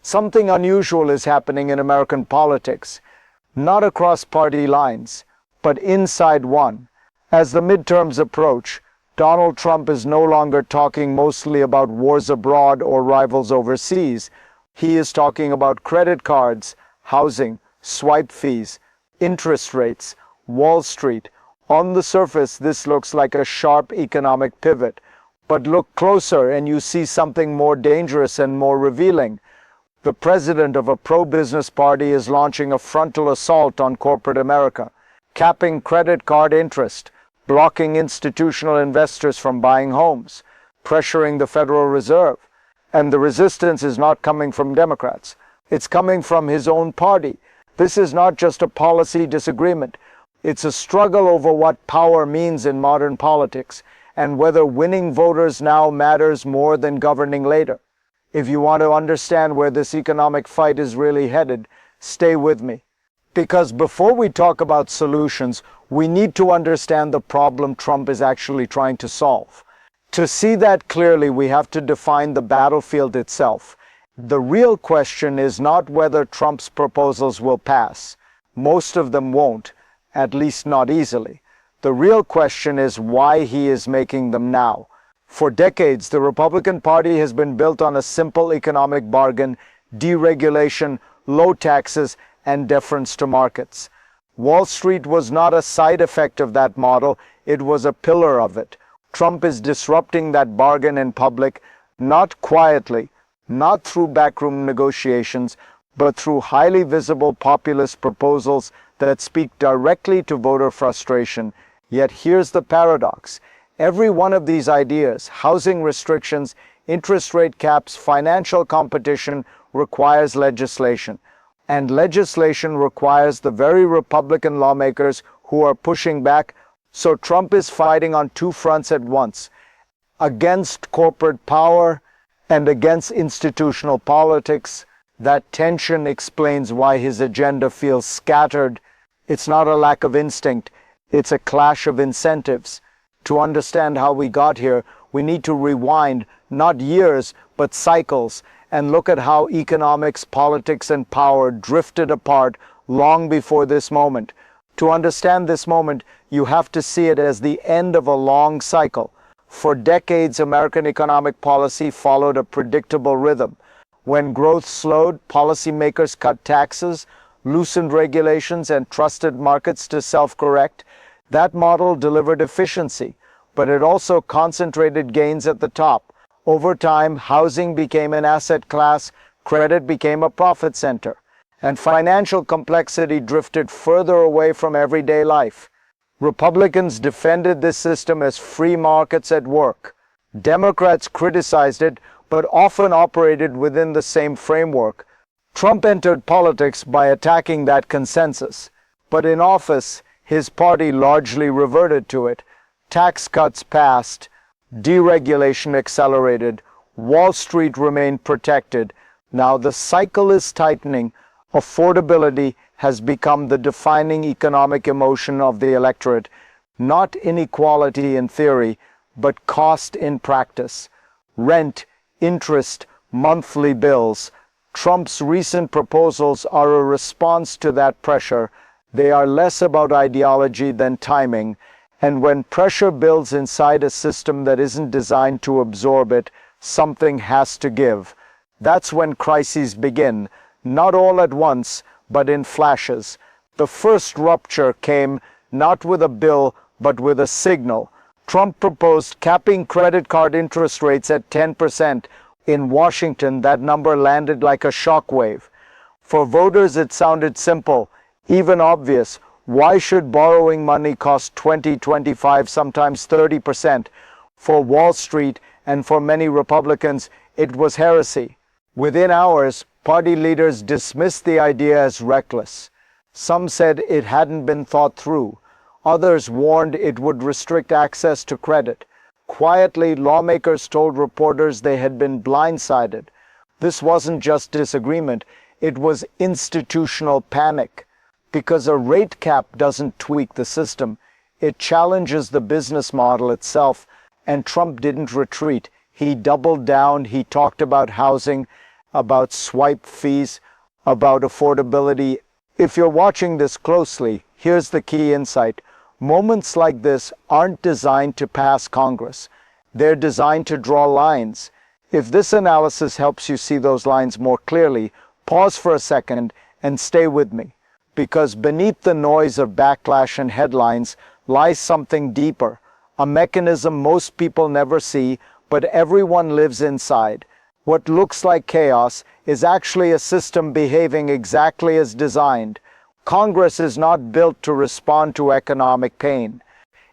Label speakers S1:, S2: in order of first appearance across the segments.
S1: Something unusual is happening in American politics, not across party lines, but inside one. As the midterms approach, Donald Trump is no longer talking mostly about wars abroad or rivals overseas. He is talking about credit cards, housing, swipe fees, interest rates, Wall Street. On the surface, this looks like a sharp economic pivot, but look closer and you see something more dangerous and more revealing. The president of a pro-business party is launching a frontal assault on corporate America, capping credit card interest, blocking institutional investors from buying homes, pressuring the Federal Reserve. And the resistance is not coming from Democrats. It's coming from his own party. This is not just a policy disagreement. It's a struggle over what power means in modern politics and whether winning voters now matters more than governing later. If you want to understand where this economic fight is really headed, stay with me. Because before we talk about solutions, we need to understand the problem Trump is actually trying to solve. To see that clearly, we have to define the battlefield itself. The real question is not whether Trump's proposals will pass. Most of them won't, at least not easily. The real question is why he is making them now. For decades, the Republican Party has been built on a simple economic bargain: deregulation, low taxes, and deference to markets. Wall Street was not a side effect of that model, it was a pillar of it. Trump is disrupting that bargain in public, not quietly, not through backroom negotiations, but through highly visible populist proposals that speak directly to voter frustration. Yet here's the paradox. Every one of these ideas, housing restrictions, interest rate caps, financial competition, requires legislation. And legislation requires the very Republican lawmakers who are pushing back. So Trump is fighting on two fronts at once: against corporate power and against institutional politics. That tension explains why his agenda feels scattered. It's not a lack of instinct, it's a clash of incentives. To understand how we got here, we need to rewind not years, but cycles, and look at how economics, politics, and power drifted apart long before this moment. To understand this moment, you have to see it as the end of a long cycle. For decades, American economic policy followed a predictable rhythm. When growth slowed, policymakers cut taxes, loosened regulations, and trusted markets to self-correct. That model delivered efficiency, but it also concentrated gains at the top. Over time, housing became an asset class, credit became a profit center, and financial complexity drifted further away from everyday life. Republicans defended this system as free markets at work. Democrats criticized it, but often operated within the same framework. Trump entered politics by attacking that consensus, but in office, his party largely reverted to it. Tax cuts passed, deregulation accelerated, Wall Street remained protected. Now the cycle is tightening. Affordability has become the defining economic emotion of the electorate, not inequality in theory, but cost in practice. Rent, interest, monthly bills. Trump's recent proposals are a response to that pressure. They are less about ideology than timing. And when pressure builds inside a system that isn't designed to absorb it, something has to give. That's when crises begin, not all at once, but in flashes. The first rupture came not with a bill, but with a signal. Trump proposed capping credit card interest rates at 10%. In Washington, that number landed like a shockwave. For voters, it sounded simple, even obvious. Why should borrowing money cost 20, 25, sometimes 30%? For Wall Street and for many Republicans, it was heresy. Within hours, party leaders dismissed the idea as reckless. Some said it hadn't been thought through. Others warned it would restrict access to credit. Quietly, lawmakers told reporters they had been blindsided. This wasn't just disagreement, it was institutional panic. Because a rate cap doesn't tweak the system, it challenges the business model itself, and Trump didn't retreat. He doubled down, he talked about housing, about swipe fees, about affordability. If you're watching this closely, here's the key insight. Moments like this aren't designed to pass Congress. They're designed to draw lines. If this analysis helps you see those lines more clearly, pause for a second and stay with me. Because beneath the noise of backlash and headlines lies something deeper, a mechanism most people never see, but everyone lives inside. What looks like chaos is actually a system behaving exactly as designed. Congress is not built to respond to economic pain.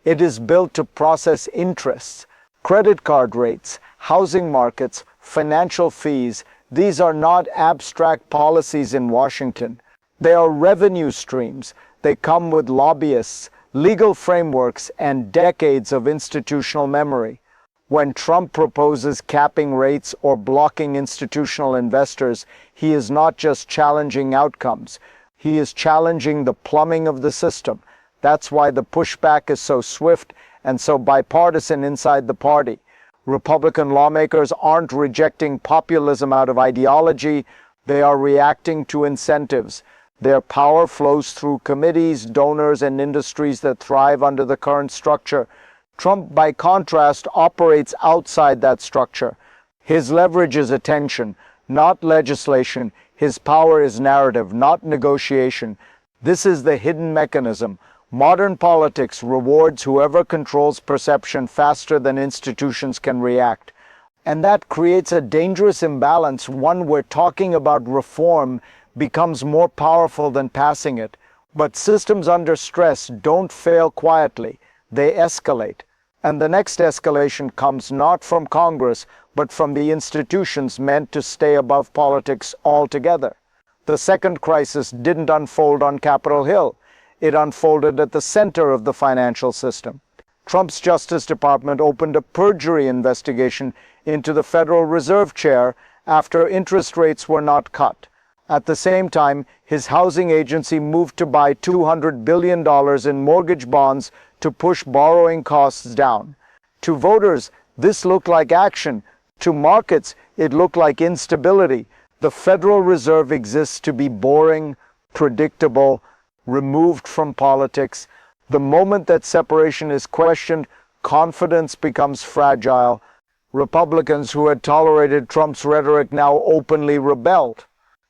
S1: It is built to process interests, credit card rates, housing markets, financial fees. These are not abstract policies in Washington. They are revenue streams. They come with lobbyists, legal frameworks, and decades of institutional memory. When Trump proposes capping rates or blocking institutional investors, he is not just challenging outcomes. He is challenging the plumbing of the system. That's why the pushback is so swift and so bipartisan inside the party. Republican lawmakers aren't rejecting populism out of ideology. They are reacting to incentives. Their power flows through committees, donors, and industries that thrive under the current structure. Trump, by contrast, operates outside that structure. His leverage is attention, not legislation. His power is narrative, not negotiation. This is the hidden mechanism. Modern politics rewards whoever controls perception faster than institutions can react. And that creates a dangerous imbalance, one where talking about reform becomes more powerful than passing it. But systems under stress don't fail quietly. They escalate. And the next escalation comes not from Congress, but from the institutions meant to stay above politics altogether. The second crisis didn't unfold on Capitol Hill. It unfolded at the center of the financial system. Trump's Justice Department opened a perjury investigation into the Federal Reserve Chair after interest rates were not cut. At the same time, his housing agency moved to buy $200 billion in mortgage bonds to push borrowing costs down. To voters, this looked like action. To markets, it looked like instability. The Federal Reserve exists to be boring, predictable, removed from politics. The moment that separation is questioned, confidence becomes fragile. Republicans who had tolerated Trump's rhetoric now openly rebelled.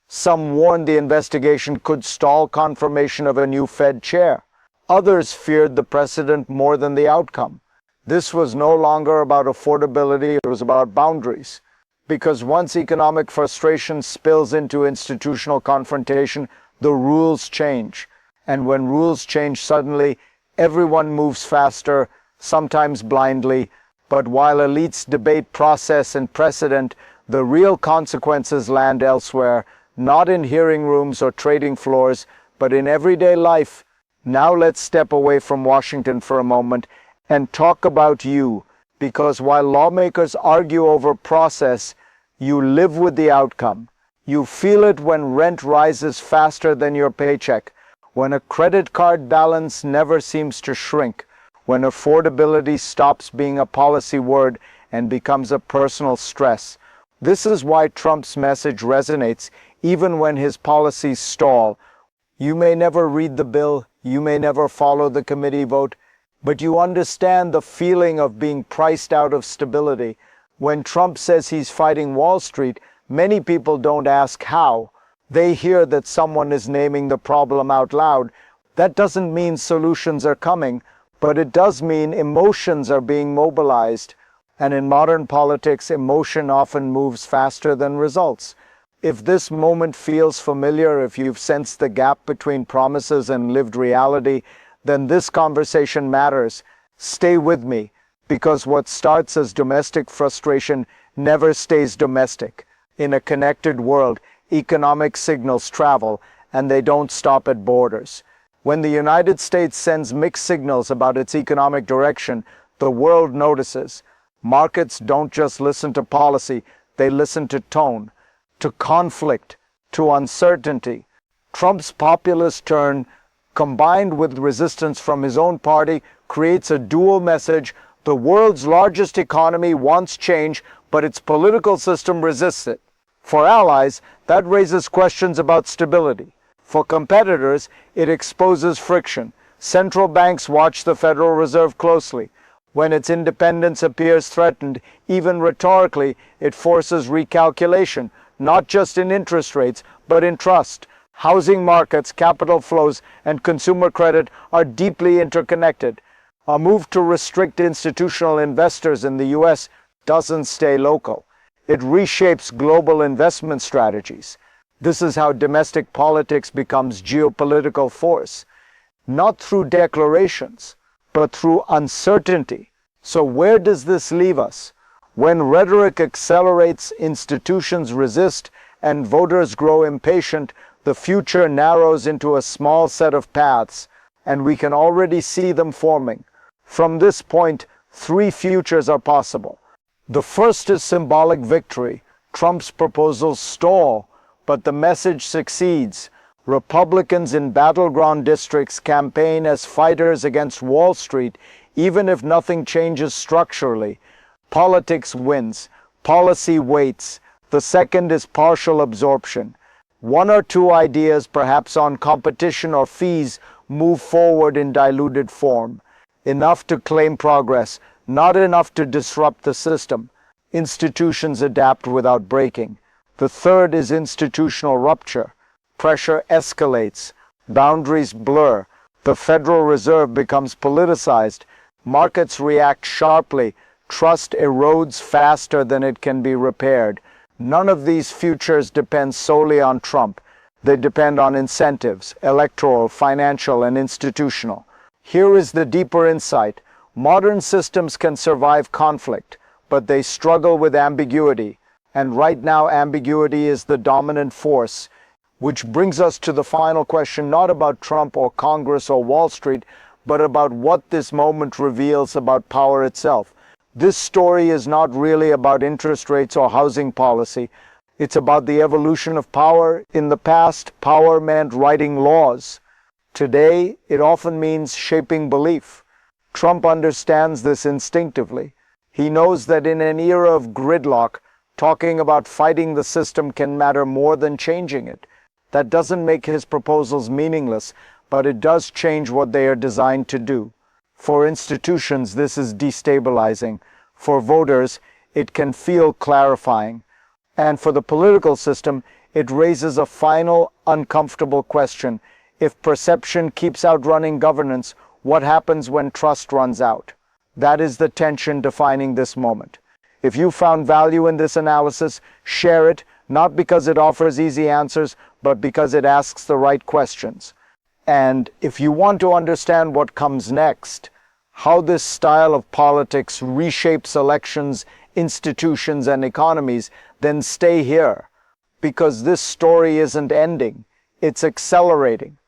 S1: Some warned the investigation could stall confirmation of a new Fed chair. Others feared the precedent more than the outcome. This was no longer about affordability, it was about boundaries. Because once economic frustration spills into institutional confrontation, the rules change. And when rules change suddenly, everyone moves faster, sometimes blindly. But while elites debate process and precedent, the real consequences land elsewhere, not in hearing rooms or trading floors, but in everyday life. Now let's step away from Washington for a moment and talk about you, because while lawmakers argue over process, you live with the outcome. You feel it when rent rises faster than your paycheck, when a credit card balance never seems to shrink, when affordability stops being a policy word and becomes a personal stress. This is why Trump's message resonates even when his policies stall. You may never read the bill, you may never follow the committee vote, but you understand the feeling of being priced out of stability. When Trump says he's fighting Wall Street, many people don't ask how. They hear that someone is naming the problem out loud. That doesn't mean solutions are coming, but it does mean emotions are being mobilized. And in modern politics, emotion often moves faster than results. If this moment feels familiar, if you've sensed the gap between promises and lived reality, then this conversation matters. Stay with me, because what starts as domestic frustration never stays domestic. In a connected world, economic signals travel, and they don't stop at borders. When the United States sends mixed signals about its economic direction, the world notices. Markets don't just listen to policy, they listen to tone, to conflict, to uncertainty. Trump's populist turn, combined with resistance from his own party, creates a dual message. The world's largest economy wants change, but its political system resists it. For allies, that raises questions about stability. For competitors, it exposes friction. Central banks watch the Federal Reserve closely. When its independence appears threatened, even rhetorically, it forces recalculation, not just in interest rates, but in trust. Housing markets, capital flows, and consumer credit are deeply interconnected. A move to restrict institutional investors in the US doesn't stay local. It reshapes global investment strategies. This is how domestic politics becomes geopolitical force, not through declarations, but through uncertainty. So where does this leave us? When rhetoric accelerates, institutions resist, and voters grow impatient, the future narrows into a small set of paths, and we can already see them forming. From this point, three futures are possible. The first is symbolic victory. Trump's proposals stall, but the message succeeds. Republicans in battleground districts campaign as fighters against Wall Street, even if nothing changes structurally. Politics wins. Policy waits. The second is partial absorption. One or two ideas, perhaps on competition or fees, move forward in diluted form. Enough to claim progress, not enough to disrupt the system. Institutions adapt without breaking. The third is institutional rupture. Pressure escalates. Boundaries blur. The Federal Reserve becomes politicized. Markets react sharply. Trust erodes faster than it can be repaired. None of these futures depend solely on Trump. They depend on incentives, electoral, financial, and institutional. Here is the deeper insight. Modern systems can survive conflict, but they struggle with ambiguity. And right now, ambiguity is the dominant force. Which brings us to the final question, not about Trump or Congress or Wall Street, but about what this moment reveals about power itself. This story is not really about interest rates or housing policy. It's about the evolution of power. In the past, power meant writing laws. Today, it often means shaping belief. Trump understands this instinctively. He knows that in an era of gridlock, talking about fighting the system can matter more than changing it. That doesn't make his proposals meaningless, but it does change what they are designed to do. For institutions, this is destabilizing. For voters, it can feel clarifying. And for the political system, it raises a final, uncomfortable question. If perception keeps outrunning governance, what happens when trust runs out? That is the tension defining this moment. If you found value in this analysis, share it, not because it offers easy answers, but because it asks the right questions. And if you want to understand what comes next, how this style of politics reshapes elections, institutions, and economies, then stay here. Because this story isn't ending, it's accelerating.